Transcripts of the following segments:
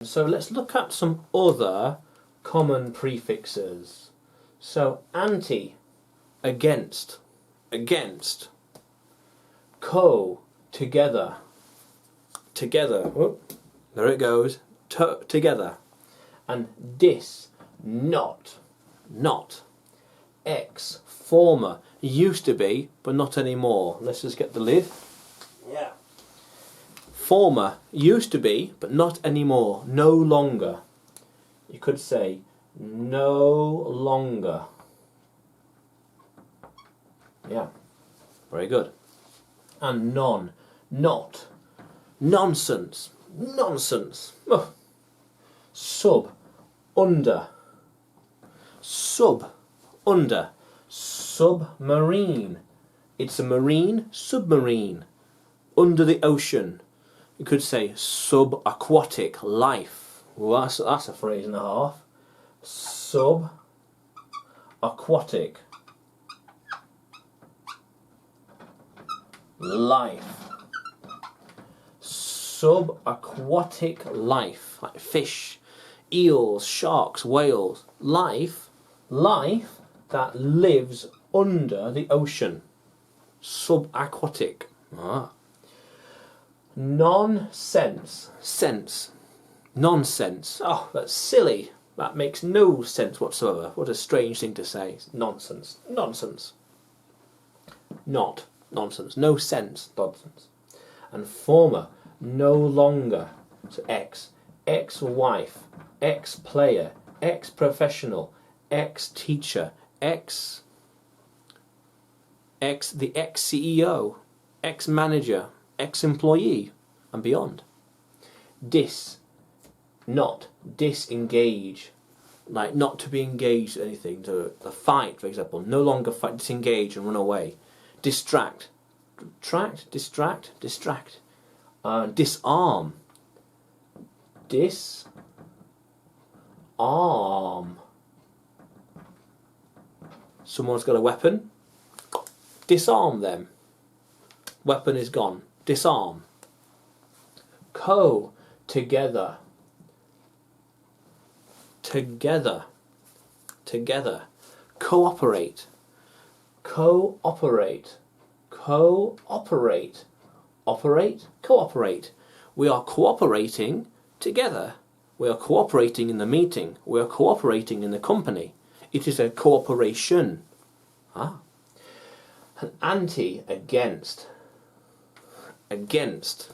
So let's look at some other common prefixes. So anti, against, against. Co, together, together. Oh, there it goes. Together. And dis, not, not. Ex, former, used to be, but not anymore. Let's just get the lid. Yeah. Former, used to be, but not anymore. No longer. You could say no longer. Yeah. Very good. And non, not. Nonsense. Nonsense. Oh. Sub, under. Sub, under. Submarine. It's a marine submarine. Under the ocean. You could say subaquatic life. Well, that's a phrase and a half. Subaquatic life. Subaquatic life. Like fish, eels, sharks, whales. Life. Life that lives under the ocean. Subaquatic. Ah. Nonsense. Sense. Nonsense. Oh, that's silly. That makes no sense whatsoever. What a strange thing to say. Nonsense. Nonsense. Not. Nonsense. No sense. Nonsense. And former. No longer. So ex. Ex-wife. Ex-player. Ex-professional. Ex-teacher. The ex-CEO. Ex-manager. Ex-employee and beyond. Dis, not, disengage, like not to be engaged in anything, to fight, for example, no longer fight, disengage and run away. Distract, distract. Disarm, disarm. Someone's got a weapon, disarm them. Weapon is gone. Disarm. Co, together. Together. Together. Cooperate. Cooperate. Cooperate. Operate. Cooperate. We are cooperating together. We are cooperating in the meeting. We are cooperating in the company. It is a cooperation. Ah. An anti, against. Against.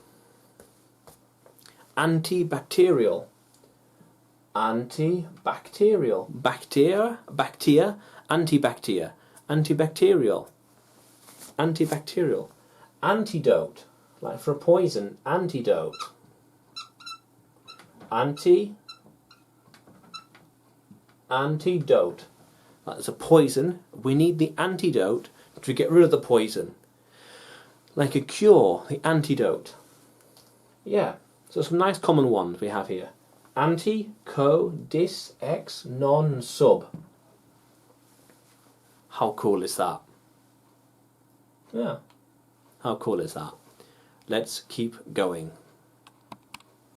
Antibacterial. Antibacterial. Bacteria. Antibacteria. Antibacterial. Antibacterial. Antidote. Like for a poison. Antidote. Antidote. That's a poison. We need the antidote to get rid of the poison. Like a cure, the antidote. Yeah, so some nice common ones we have here. Anti, co, dis, ex, non, sub. How cool is that? Yeah. How cool is that? Let's keep going.